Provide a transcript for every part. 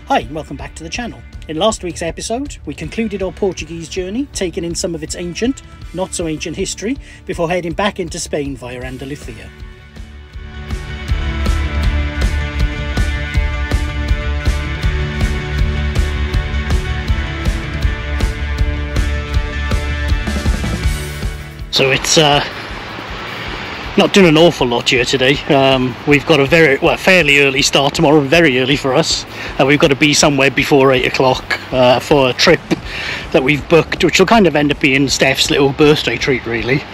Hi and welcome back to the channel. In last week's episode, we concluded our Portuguese journey, taking in some of its ancient, not so ancient history, before heading back into Spain via Andalusia. So it's not doing an awful lot here today. We've got a fairly early start tomorrow, very early for us. We've got to be somewhere before 8 o'clock for a trip that we've booked, which will kind of end up being Steph's little birthday treat, really.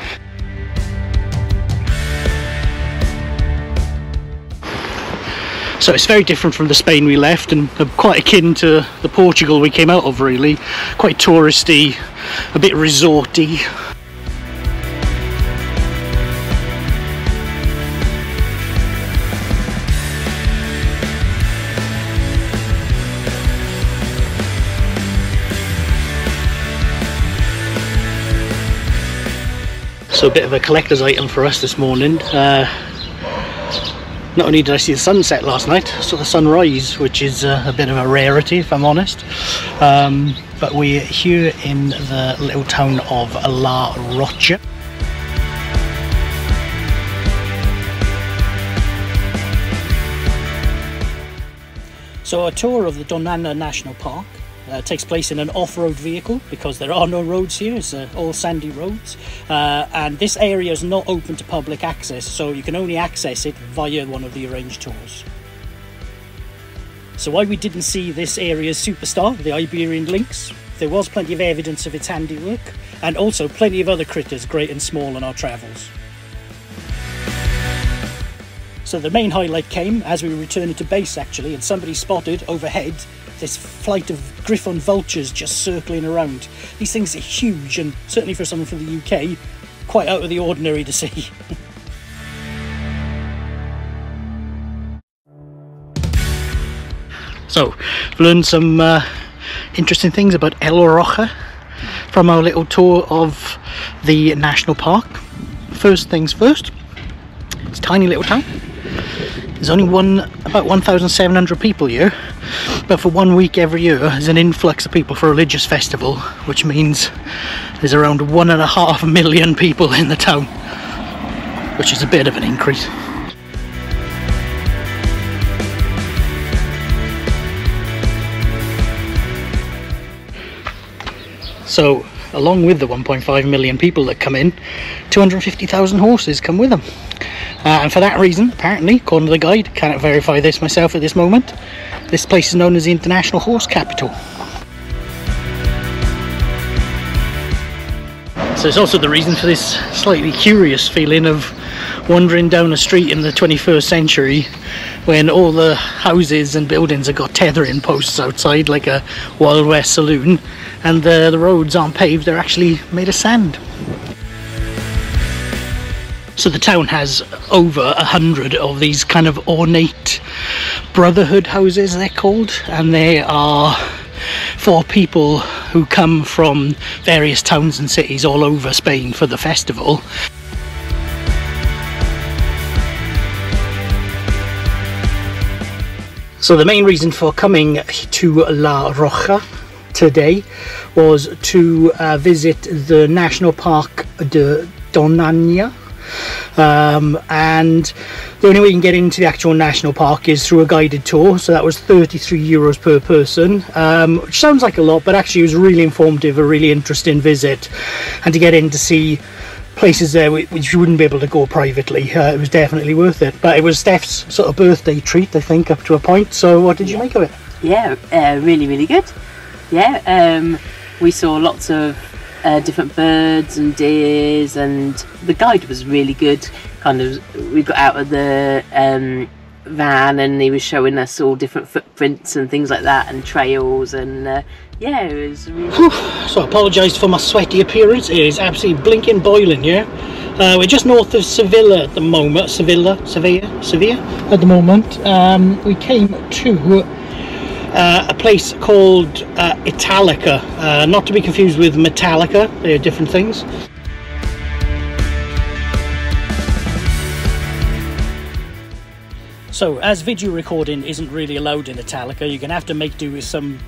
So it's very different from the Spain we left, and quite akin to the Portugal we came out of, really. Quite touristy, a bit resorty. So a bit of a collector's item for us this morning. Not only did I see the sunset last night, I saw the sunrise, which is a bit of a rarity if I'm honest. But we're here in the little town of La Rocia. So a tour of the Donana National Park takes place in an off-road vehicle because there are no roads here. It's all sandy roads, and this area is not open to public access, so you can only access it via one of the arranged tours. So while we didn't see this area's superstar, the Iberian lynx, there was plenty of evidence of its handiwork, and also plenty of other critters, great and small, on our travels. So the main highlight came as we were returning to base, actually, and somebody spotted overhead this flight of griffon vultures just circling around. These things are huge, and certainly for someone from the UK, quite out of the ordinary to see. So, I've learned some interesting things about El Rocio from our little tour of the national park. First things first, it's a tiny little town. There's only about 1,700 people here, but for 1 week every year there's an influx of people for a religious festival, which means there's around 1.5 million people in the town, which is a bit of an increase. So, along with the 1.5 million people that come in, 250,000 horses come with them. And for that reason, apparently, according to the guide, cannot verify this myself at this moment, this place is known as the International Horse Capital. So it's also the reason for this slightly curious feeling of wandering down a street in the 21st century when all the houses and buildings have got tethering posts outside like a Wild West saloon, and the roads aren't paved, they're actually made of sand. So the town has over 100 of these kind of ornate brotherhood houses, they're called, and they are for people who come from various towns and cities all over Spain for the festival. So the main reason for coming to La Rocia today was to visit the National Park de Donana. And the only way you can get into the actual national park is through a guided tour, so that was €33 per person, which sounds like a lot, but actually it was really informative, a really interesting visit, and to get in to see places there which you wouldn't be able to go privately, it was definitely worth it. But it was Steph's sort of birthday treat, I think, up to a point. So what did you make of it? Yeah, really good. Yeah, we saw lots of different birds and deers, and the guide was really good. We got out of the van and he was showing us all different footprints and things like that, and trails, and yeah, it was really... So I apologise for my sweaty appearance. It is absolutely blinking boiling here. We're just north of Sevilla at the moment. Sevilla at the moment. We came to a place called Italica, not to be confused with Metallica, they're different things. So, as video recording isn't really allowed in Italica, you're going to have to make do with some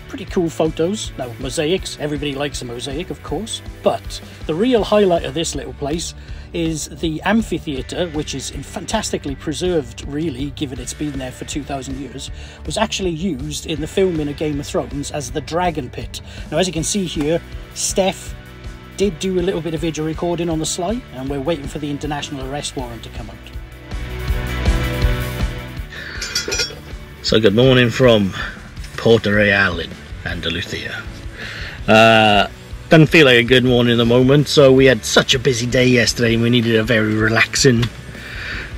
pretty cool photos. Now, mosaics, everybody likes a mosaic, of course, but the real highlight of this little place is the amphitheatre, which is fantastically preserved, really, given it's been there for 2,000 years, was actually used in the filming of Game of Thrones as the Dragon Pit. Now, as you can see here, Steph did do a little bit of video recording on the sly, and we're waiting for the international arrest warrant to come out. So good morning from Portugal in Andalusia. Doesn't feel like a good morning at the moment, so we had such a busy day yesterday and we needed a very relaxing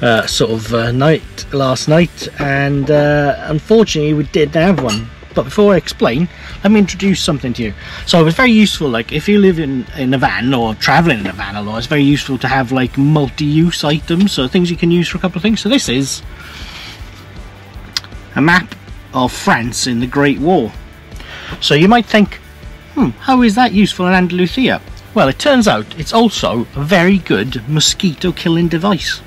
night last night, and unfortunately we didn't have one. But before I explain, let me introduce something to you. So it was very useful, like if you live in a van or traveling in a van a lot, it's very useful to have like multi-use items, so things you can use for a couple of things. So this is a map of France in the Great War. So you might think, how is that useful in Andalusia? Well, it turns out it's also a very good mosquito killing device.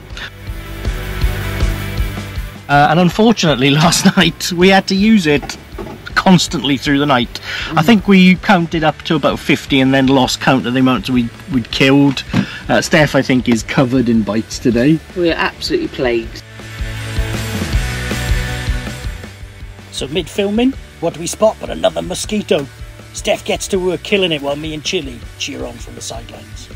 And unfortunately last night we had to use it constantly through the night. I think we counted up to about 50 and then lost count of the amount we'd killed. Steph, I think, is covered in bites today. We're absolutely plagued. So mid-filming, what do we spot but another mosquito? Steph gets to work killing it while me and Chili cheer on from the sidelines.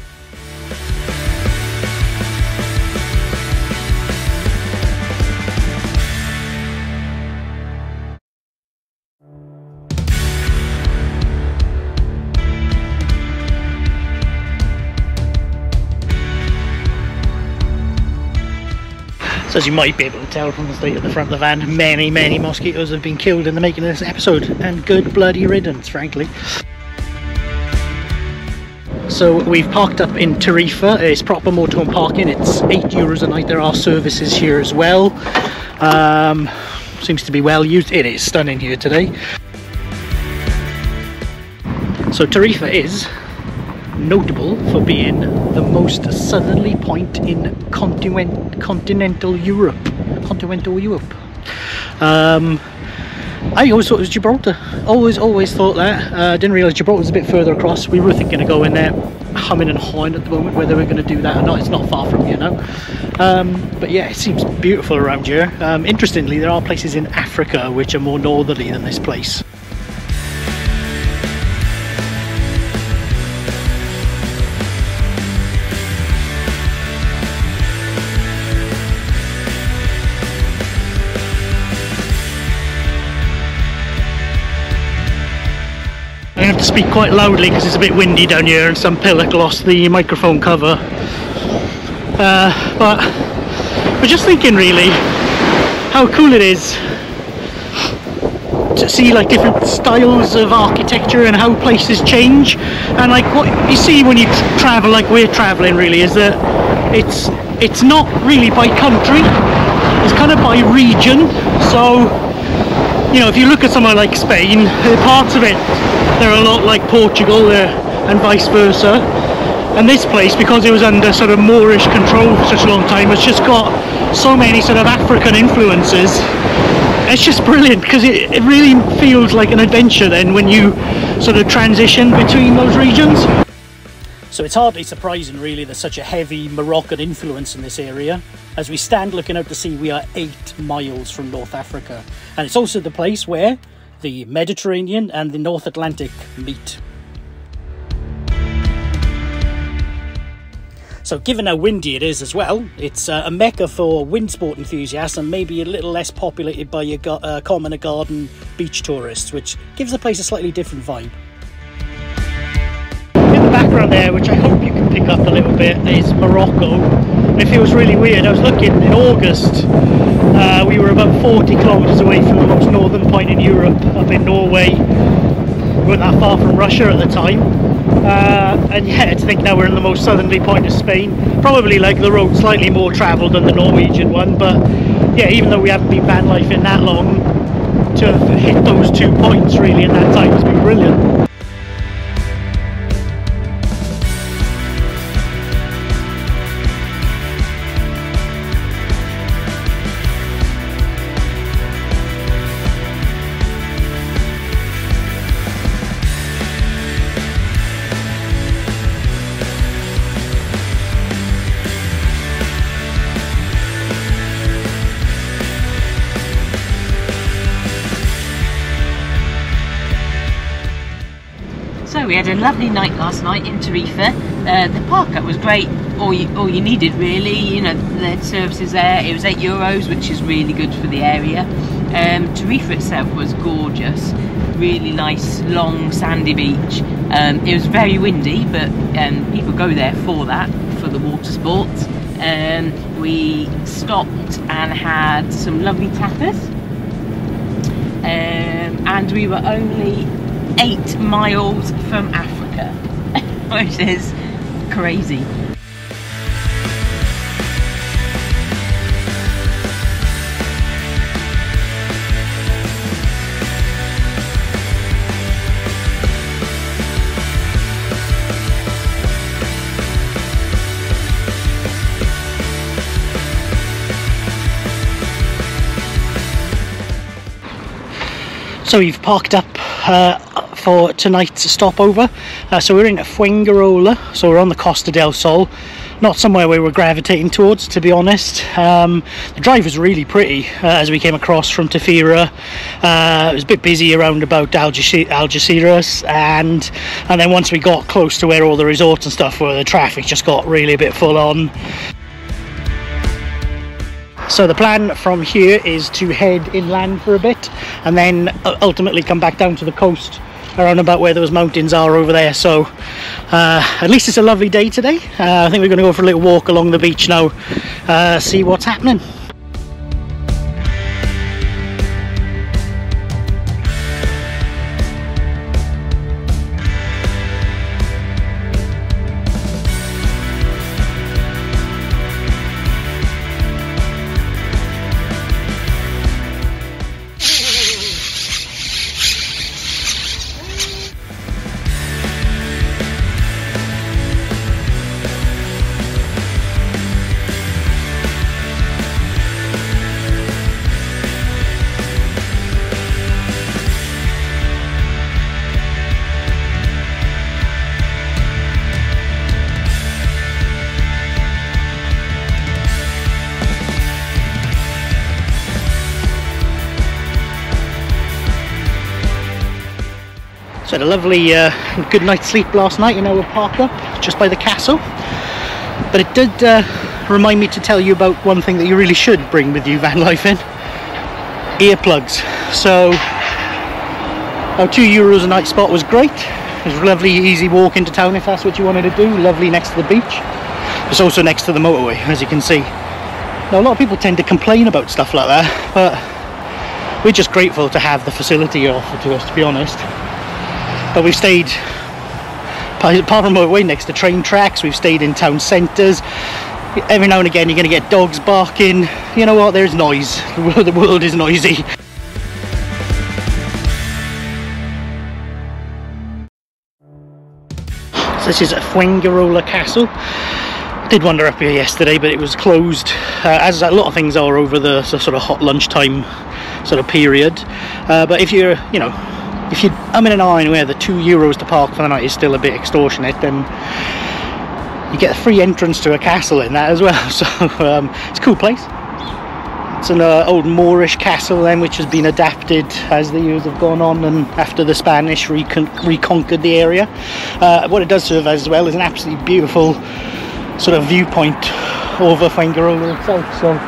So as you might be able to tell from the state of the front of the van, many mosquitoes have been killed in the making of this episode, and good bloody riddance, frankly. So we've parked up in Tarifa. It's proper motorhome parking. It's €8 a night. There are services here as well. Seems to be well used. It is stunning here today. So Tarifa is notable for being the most southerly point in continental Europe. I always thought it was Gibraltar. Always thought that. Didn't realise Gibraltar was a bit further across. We were thinking of going there, humming and hawing at the moment, whether we're going to do that or not. It's not far from here now. But yeah, it seems beautiful around here. Interestingly, there are places in Africa which are more northerly than this place. I have to speak quite loudly because it's a bit windy down here and some pillock lost the microphone cover. But we're just thinking really how cool it is to see like different styles of architecture and how places change. And like what you see when you travel like we're traveling really is that it's not really by country, it's kind of by region. So you know, if you look at somewhere like Spain, parts of it, they're a lot like Portugal and vice versa. And this place, because it was under sort of Moorish control for such a long time, it's just got so many sort of African influences. It's just brilliant because it really feels like an adventure then when you sort of transition between those regions. So it's hardly surprising really there's such a heavy Moroccan influence in this area. As we stand looking out to sea, we are 8 miles from North Africa. And it's also the place where the Mediterranean and the North Atlantic meet. So given how windy it is as well, it's a mecca for wind sport enthusiasts and maybe a little less populated by your common garden beach tourists, which gives the place a slightly different vibe. In the background there, which I hope you can pick up a little bit, is Morocco. And it feels really weird. I was looking in August, we were about 40 kilometers away from the most northern point in Europe, up in Norway. We weren't that far from Russia at the time. And yeah, to think now we're in the most southerly point of Spain. Probably like the road slightly more travelled than the Norwegian one, but yeah, even though we haven't been van life in that long, to have hit those 2 points really in that time has been brilliant. So we had a lovely night last night in Tarifa. The park-up was great. All you needed really, you know, the services there. It was €8, which is really good for the area. Tarifa itself was gorgeous. Really nice, long, sandy beach. It was very windy, but people go there for that, for the water sports. We stopped and had some lovely tapas. And we were only 8 miles from Africa, which is crazy. So we've parked up for tonight's stopover. So we're in Fuengirola, so we're on the Costa del Sol. Not somewhere we were gravitating towards, to be honest. The drive was really pretty as we came across from Tarifa. It was a bit busy around about Algeciras, and then once we got close to where all the resorts and stuff were, the traffic just got really a bit full on. So the plan from here is to head inland for a bit and then ultimately come back down to the coast around about where those mountains are over there. So at least it's a lovely day today. I think we're going to go for a little walk along the beach now, see what's happening. So I had a lovely good night's sleep last night in our park up just by the castle, but it did remind me to tell you about one thing that you really should bring with you Vanlife in: earplugs. So our €2 a night spot was great. It was a lovely easy walk into town if that's what you wanted to do. Lovely next to the beach. It's also next to the motorway, as you can see. Now a lot of people tend to complain about stuff like that, but we're just grateful to have the facility offered to us, to be honest. But we've stayed, apart from motorway, next to train tracks. We've stayed in town centres. Every now and again you're going to get dogs barking. You know what, there's noise. The world is noisy. So this is Fuengirola Castle. I did wander up here yesterday, but it was closed, as a lot of things are over the sort of hot lunchtime sort of period. But if you're, you know, if you're umming and ahhing where the €2 to park for the night is still a bit extortionate, then you get a free entrance to a castle in that as well. So it's a cool place. It's an old Moorish castle then, which has been adapted as the years have gone on and after the Spanish reconquered the area. What it does serve as well is an absolutely beautiful sort of viewpoint over Fuengirola itself. So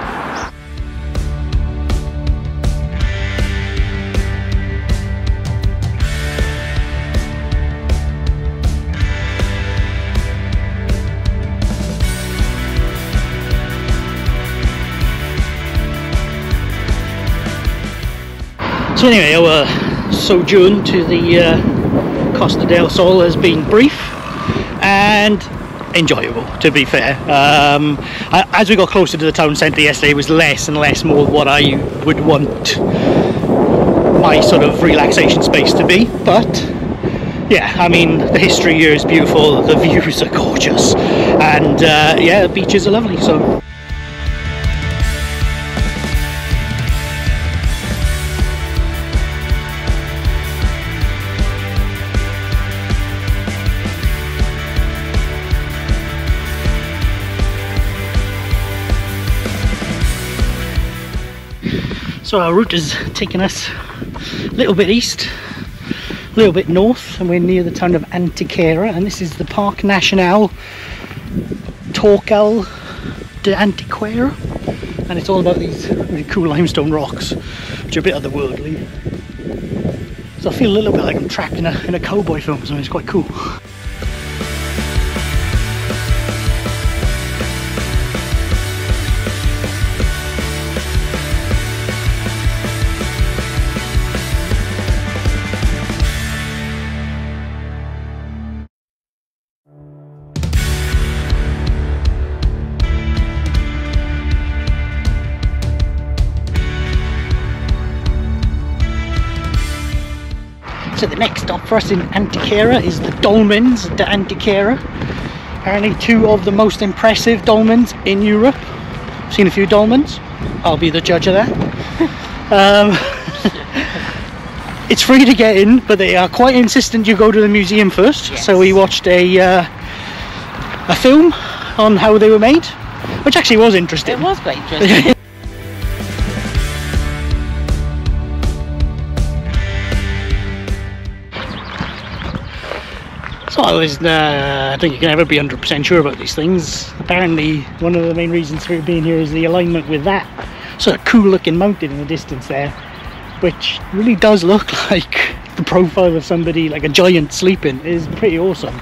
So anyway, our sojourn to the Costa del Sol has been brief and enjoyable, to be fair. As we got closer to the town centre yesterday, it was less and less more what I would want my sort of relaxation space to be. But yeah, I mean, the history here is beautiful, the views are gorgeous, and yeah, the beaches are lovely. So our route is taking us a little bit east a little bit north, and we're near the town of Antequera, and this is the Park National Torcal de Antequera, and it's all about these really cool limestone rocks which are a bit otherworldly. So I feel a little bit like I'm trapped in a cowboy film or something. It's quite cool. So the next stop for us in Antequera is the Dolmens de Antequera. Apparently two of the most impressive dolmens in Europe. I've seen a few dolmens. I'll be the judge of that. It's free to get in, but they are quite insistent you go to the museum first. Yes. So we watched a film on how they were made, which actually was interesting. It was quite interesting. So I think you can never be 100% sure about these things. Apparently one of the main reasons for being here is the alignment with that sort of cool looking mountain in the distance there, which really does look like the profile of somebody, like a giant sleeping. It is pretty awesome.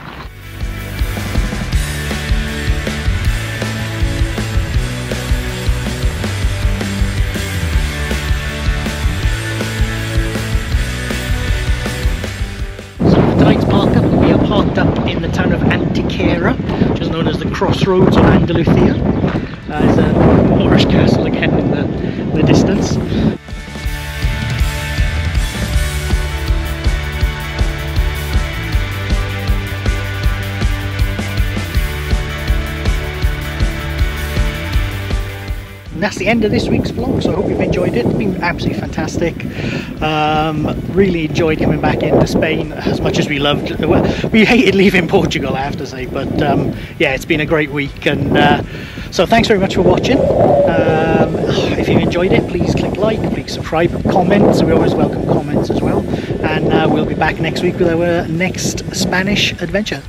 Parked up in the town of Antequera, which is known as the crossroads of Andalusia. There's a Moorish castle again in the distance. And that's the end of this week's vlog, so I hope you've enjoyed it. It's been absolutely fantastic. Really enjoyed coming back into Spain as much as we loved. Well, we hated leaving Portugal, I have to say, but yeah, it's been a great week, and so thanks very much for watching. If you enjoyed it, please click like, please subscribe, comments. We always welcome comments as well, and we'll be back next week with our next Spanish adventure.